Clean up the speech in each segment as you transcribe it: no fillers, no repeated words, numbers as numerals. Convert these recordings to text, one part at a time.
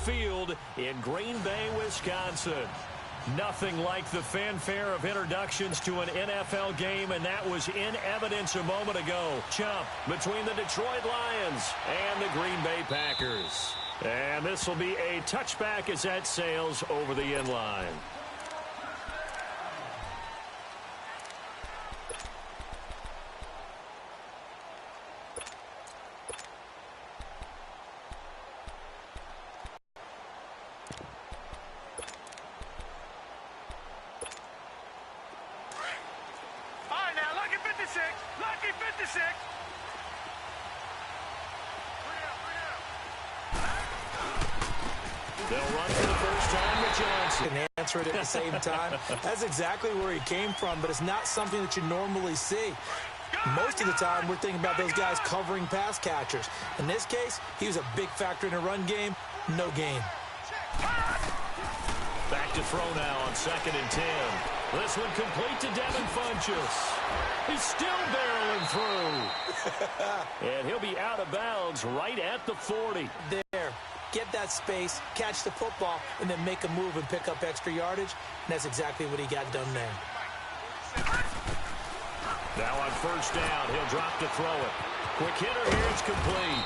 Field in Green Bay, Wisconsin. Nothing like the fanfare of introductions to an NFL game, and that was in evidence a moment ago. Jump between the Detroit Lions and the Green Bay Packers. And this will be a touchback as that sails over the end line. Lucky 56. They'll run for the first time with Johnson. And answer it at the same time. That's exactly where he came from, but it's not something that you normally see. Most of the time, we're thinking about those guys covering pass catchers. In this case, he was a big factor in the run game. No gain. Back to throw now on 2nd and 10. This one complete to Devin Funchess. He's still barreling through. And he'll be out of bounds right at the 40. There. Get that space, catch the football, and then make a move and pick up extra yardage. And that's exactly what he got done there. Now on 1st down, he'll drop to throw it. Quick hitter here, it's complete.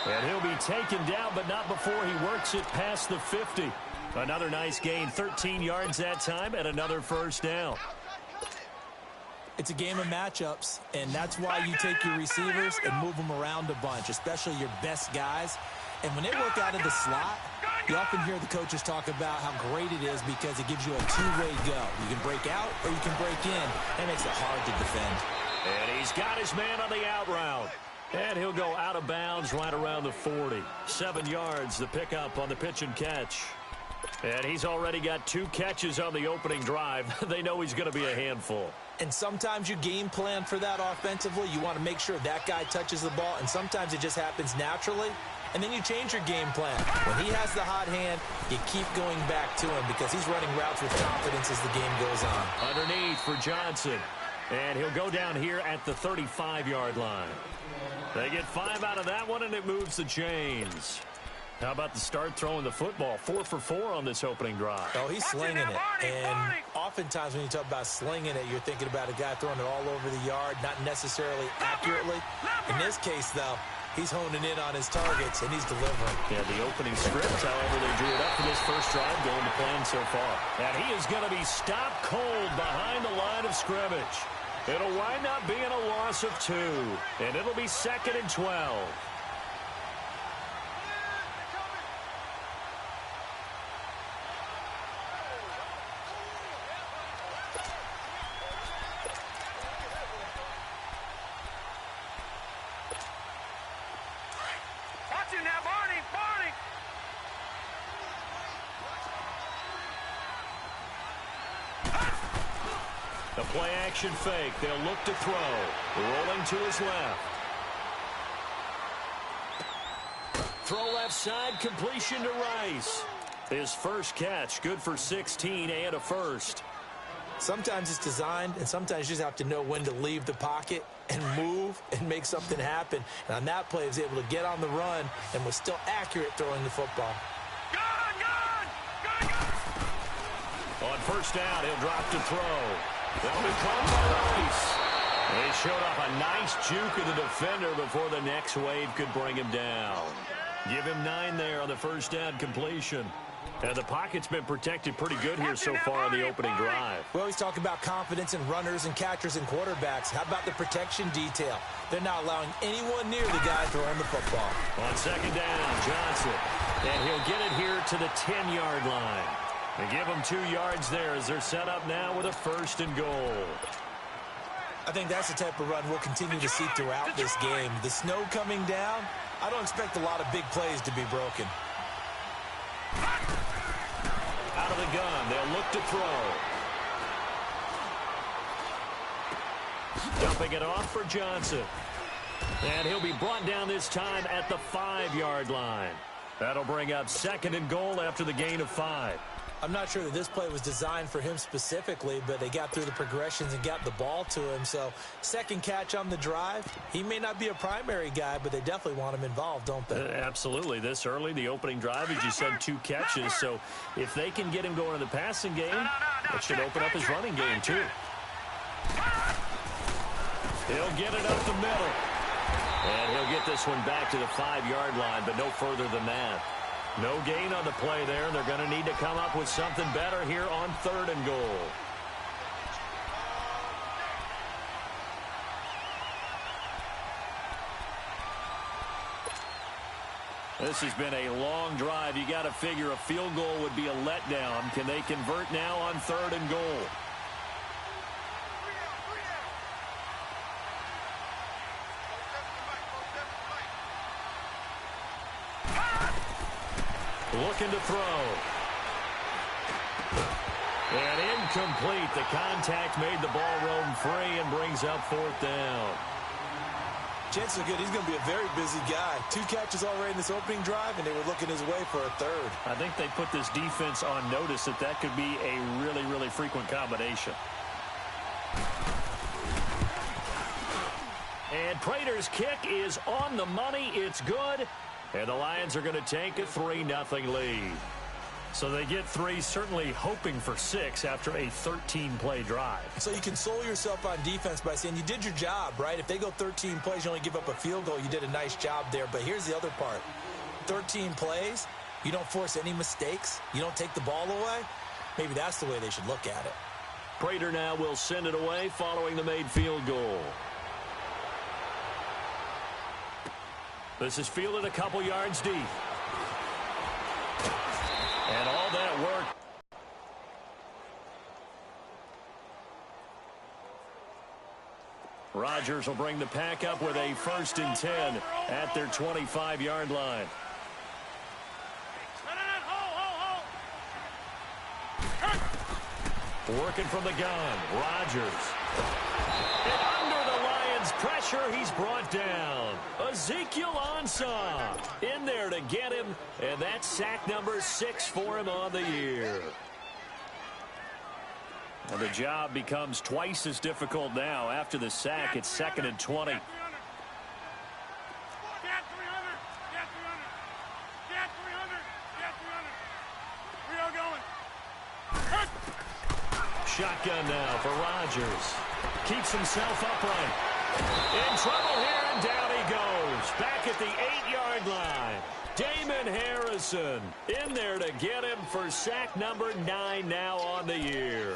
And he'll be taken down, but not before he works it past the 50. Another nice gain, 13 yards that time, and another 1st down. It's a game of matchups, and that's why you take your receivers and move them around a bunch, especially your best guys. And when they work out of the slot, you often hear the coaches talk about how great it is because it gives you a two-way go. You can break out or you can break in. That makes it hard to defend. And he's got his man on the out route. And he'll go out of bounds right around the 40. 7 yards, the pickup on the pitch and catch. And he's already got 2 catches on the opening drive. They know he's going to be a handful. And sometimes you game plan for that offensively. You want to make sure that guy touches the ball, and sometimes it just happens naturally. And then you change your game plan. When he has the hot hand, you keep going back to him because he's running routes with confidence as the game goes on. Underneath for Johnson. And he'll go down here at the 35-yard line. They get 5 out of that one, and it moves the chains. How about the start throwing the football? 4 for 4 on this opening drive. Oh, he's slinging it. And oftentimes when you talk about slinging it, you're thinking about a guy throwing it all over the yard, not necessarily accurately. In this case, though, he's honing in on his targets, and he's delivering. Yeah, the opening script, however, they drew it up for this first drive, going to plan so far. And he is going to be stopped cold behind the line of scrimmage. It'll wind up being a loss of 2, and it'll be 2nd and 12. The play-action fake. They'll look to throw. Rolling to his left. Throw left side. Completion to Rice. His first catch. Good for 16 and a first. Sometimes it's designed, and sometimes you just have to know when to leave the pocket and move and make something happen. And on that play, he was able to get on the run and was still accurate throwing the football. On 1st down, he'll drop to throw. That'll be caught by Rice. They showed off a nice juke of the defender before the next wave could bring him down. Give him 9 there on the 1st down completion. And the pocket's been protected pretty good here so far in the opening drive. We always talk about confidence in runners and catchers and quarterbacks. How about the protection detail? They're not allowing anyone near the guy throwing the football. On 2nd down, Johnson. And he'll get it here to the 10-yard line. They give them 2 yards there as they're set up now with a 1st and goal. I think that's the type of run we'll continue to see throughout this game. The snow coming down, I don't expect a lot of big plays to be broken. Out of the gun, they'll look to throw. Dumping it off for Johnson. And he'll be brought down this time at the 5-yard line. That'll bring up 2nd and goal after the gain of 5. I'm not sure that this play was designed for him specifically, but they got through the progressions and got the ball to him. So second catch on the drive. He may not be a primary guy, but they definitely want him involved, don't they? Absolutely. This early, the opening drive, as you said, 2 catches. So if they can get him going in the passing game, it should open up his running game too. He'll get it up the middle. And he'll get this one back to the 5-yard line, but no further than that. No gain on the play there. They're going to need to come up with something better here on 3rd and goal. This has been a long drive. You got to figure a field goal would be a letdown. Can they convert now on 3rd and goal? Looking to throw. And incomplete. The contact made the ball roam free and brings up 4th down. Chances are good. He's going to be a very busy guy. 2 catches already in this opening drive, and they were looking his way for a 3rd. I think they put this defense on notice that that could be a really, really frequent combination. And Prater's kick is on the money. It's good. And the Lions are going to take a 3-0 lead. So they get 3, certainly hoping for 6 after a 13-play drive. So you console yourself on defense by saying you did your job, right? If they go 13 plays, you only give up a field goal, you did a nice job there. But here's the other part. 13 plays, you don't force any mistakes, you don't take the ball away. Maybe that's the way they should look at it. Prater now will send it away following the made field goal. This is fielded a couple yards deep. And all that work. Rodgers will bring the pack up with a 1st and 10 at their 25-yard line. Working from the gun, Rodgers. And under the Lions' pressure, he's brought down. Ezekiel Ansah in there to get him, and that's sack number 6 for him on the year. And the job becomes twice as difficult now. After the sack, it's 2nd and 20. Shotgun now for Rodgers. Keeps himself upright. In trouble here, and down he goes. Back at the 8-yard line. Damon Harrison in there to get him for sack number 9 now on the year.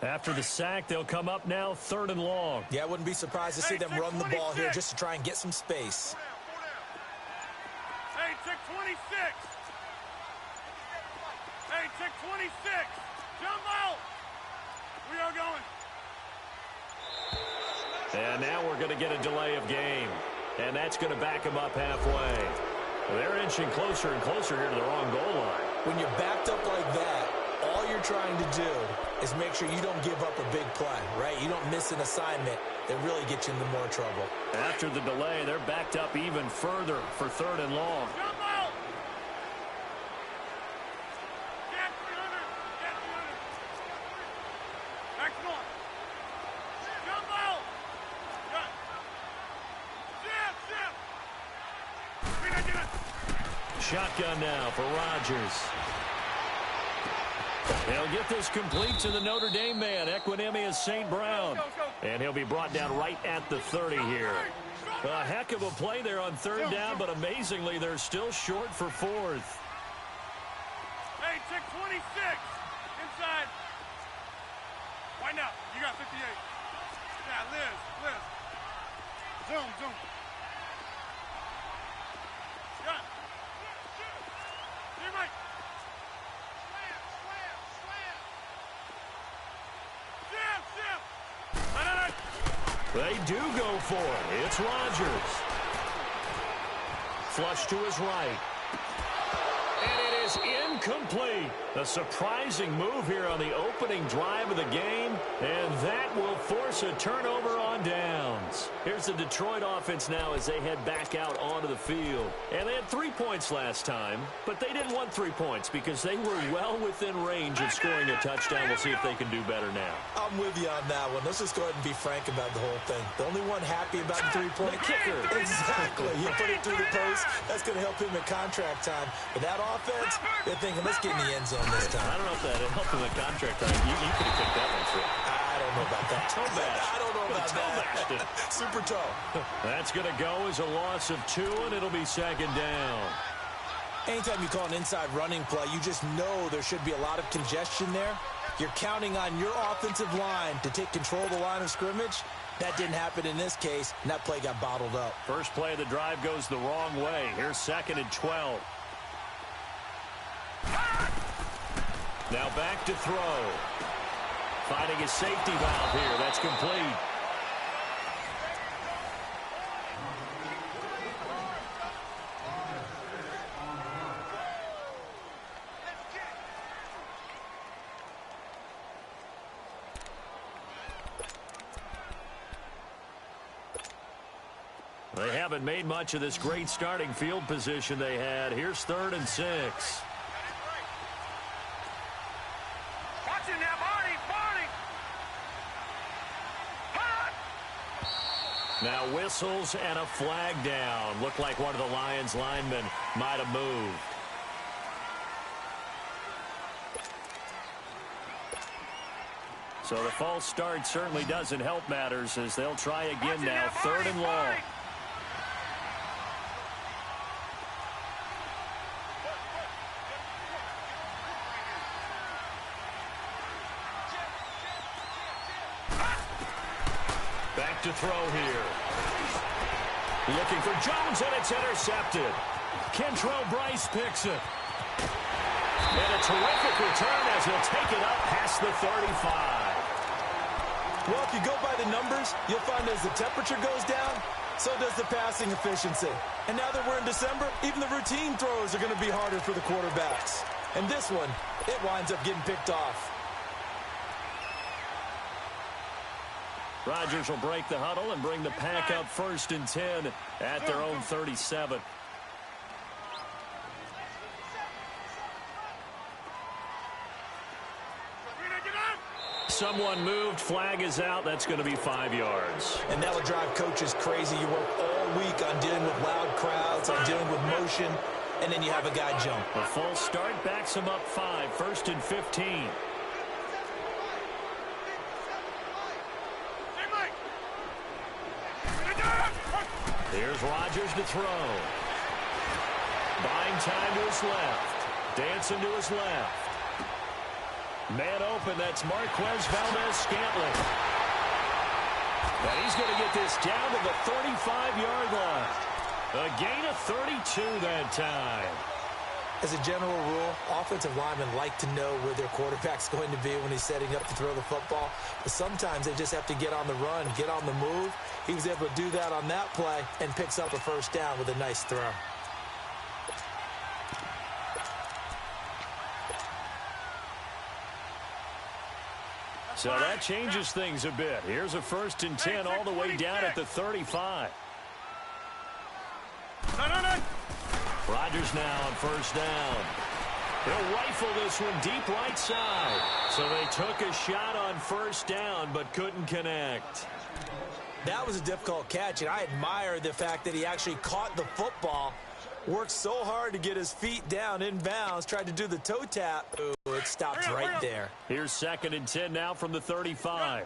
After the sack, they'll come up now 3rd and long. Yeah, I wouldn't be surprised to see them run the ball here just to try and get some space. Hey, check 26. Hey, check 26. Jump out. We are going. And now we're going to get a delay of game. And that's going to back them up halfway. They're inching closer and closer here to the wrong goal line. When you're backed up like that, all you're trying to do is make sure you don't give up a big play, right? You don't miss an assignment that really gets you into more trouble. After the delay, they're backed up even further for 3rd and long. Jump out. Get 300. Get 300. Next one. Jump out. Cut. Zip. Shotgun now for Rodgers. They'll get this complete to the Notre Dame man, Equinemius St. Brown. And he'll be brought down right at the 30 here. A heck of a play there on 3rd down, but amazingly, they're still short for 4th. Hey, check 26. Inside. Wind up. You got 58. Yeah, Liz. Zoom. Got. Here, Mike. They do go for it. It's Rodgers. Flush to his right. And it is incomplete. A surprising move here on the opening drive of the game, and that will force a turnover on downs. Here's the Detroit offense now as they head back out onto the field. And they had 3 points last time, but they didn't want 3 points because they were well within range of scoring a touchdown. We'll see if they can do better now. I'm with you on that one. Let's just go ahead and be frank about the whole thing. The only one happy about the three-point kicker. Exactly. You put it through the post. That's going to help him in contract time. But that offense, they're thinking, let's get in the end zone this time. I don't know if that helped him in contract time. You could have kicked that one through. I don't know about that. Toe bash. I don't know about that. Super toe. That's going to go as a loss of 2, and it'll be second down. Anytime you call an inside running play, you just know there should be a lot of congestion there. You're counting on your offensive line to take control of the line of scrimmage. That didn't happen in this case, and that play got bottled up. First play of the drive goes the wrong way. Here's 2nd and 12. Now back to throw. Finding a safety valve here. That's complete. They haven't made much of this great starting field position they had. Here's 3rd and 6. Now whistles and a flag down. Looked like one of the Lions linemen might have moved. So the false start certainly doesn't help matters as they'll try again now. 3rd and long. Back to throw here. Looking for Jones, and it's intercepted. Kentrell Bryce picks it. And a terrific return as he'll take it up past the 35. Well, if you go by the numbers, you'll find as the temperature goes down, so does the passing efficiency. And now that we're in December, even the routine throws are going to be harder for the quarterbacks. And this one, it winds up getting picked off. Rodgers will break the huddle and bring the pack up 1st and 10 at their own 37. Someone moved. Flag is out. That's going to be 5 yards. And that will drive coaches crazy. You work all week on dealing with loud crowds, on dealing with motion, and then you have a guy jump. A false start backs him up 5. 1st and 15. Here's Rodgers to throw. Buying time to his left. Dancing to his left. Man open, that's Marquez Valdez-Scantling. And he's going to get this down to the 35-yard line. A gain of 32 that time. As a general rule, offensive linemen like to know where their quarterback's going to be when he's setting up to throw the football. But sometimes they just have to get on the run, get on the move. He was able to do that on that play and picks up a 1st down with a nice throw. So that changes things a bit. Here's a 1st and 10 all the way down at the 35. Rodgers now on 1st down. He'll rifle this one deep right side. So they took a shot on 1st down but couldn't connect. That was a difficult catch, and I admire the fact that he actually caught the football, worked so hard to get his feet down in bounds, tried to do the toe tap. Ooh, it stopped right there. Here's 2nd and 10 now from the 35.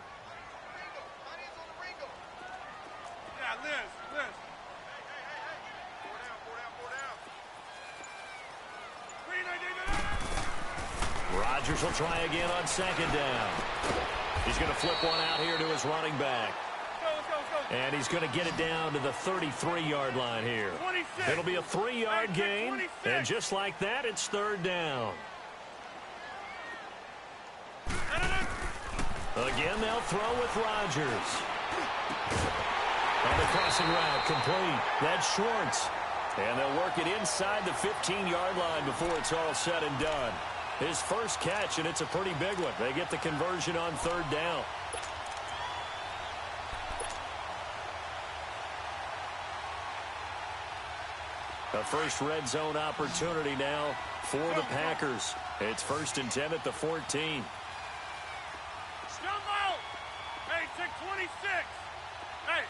Rodgers will try again on 2nd down. He's going to flip one out here to his running back. And he's going to get it down to the 33-yard line here. 26. It'll be a 3-yard gain. 26. And just like that, it's 3rd down. Again, they'll throw with Rodgers. On the crossing route, complete. That's Schwartz. And they'll work it inside the 15-yard line before it's all said and done. His first catch, and it's a pretty big one. They get the conversion on third down. A first red zone opportunity now for the Packers. It's 1st and 10 at the 14. Jump out! Hey, check 26. Hey.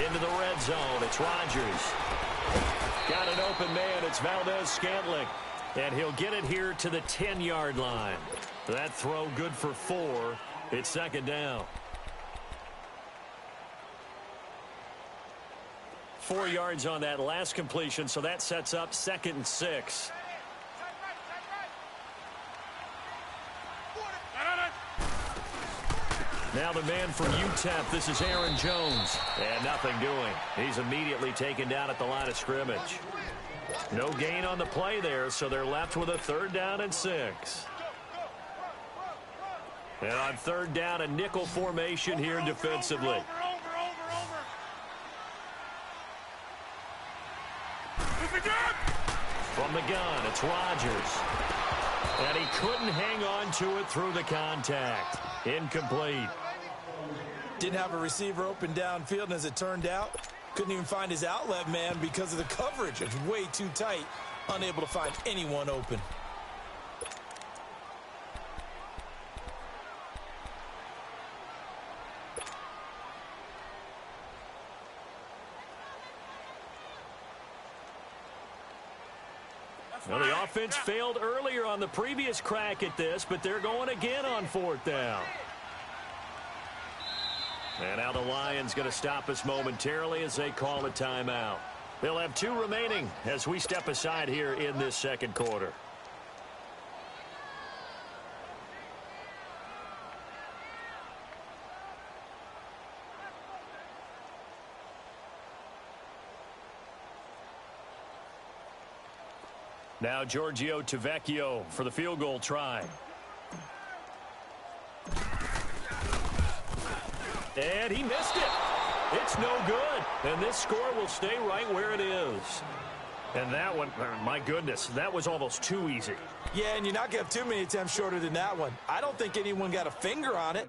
Into the red zone. It's Rodgers. Got an open man. It's Valdez-Scantling. And he'll get it here to the 10-yard line. That throw good for 4. It's 2nd down. 4 yards on that last completion, so that sets up 2nd and 6. Now the man from UTEP, this is Aaron Jones. And nothing doing. He's immediately taken down at the line of scrimmage. No gain on the play there, so they're left with a 3rd down and 6. And on 3rd down, a nickel formation here defensively. From the gun, it's Rodgers. And he couldn't hang on to it through the contact. Incomplete. Didn't have a receiver open downfield, and as it turned out, couldn't even find his outlet man because of the coverage. It's way too tight, unable to find anyone open. Well, the offense failed earlier on the previous crack at this, but they're going again on 4th down. And now the Lions going to stop us momentarily as they call a timeout. They'll have 2 remaining as we step aside here in this 2nd quarter. Now Giorgio Tavecchio for the field goal try. And he missed it. It's no good. And this score will stay right where it is. And that one, my goodness, that was almost too easy. Yeah, and you're not going to have too many attempts shorter than that one. I don't think anyone got a finger on it.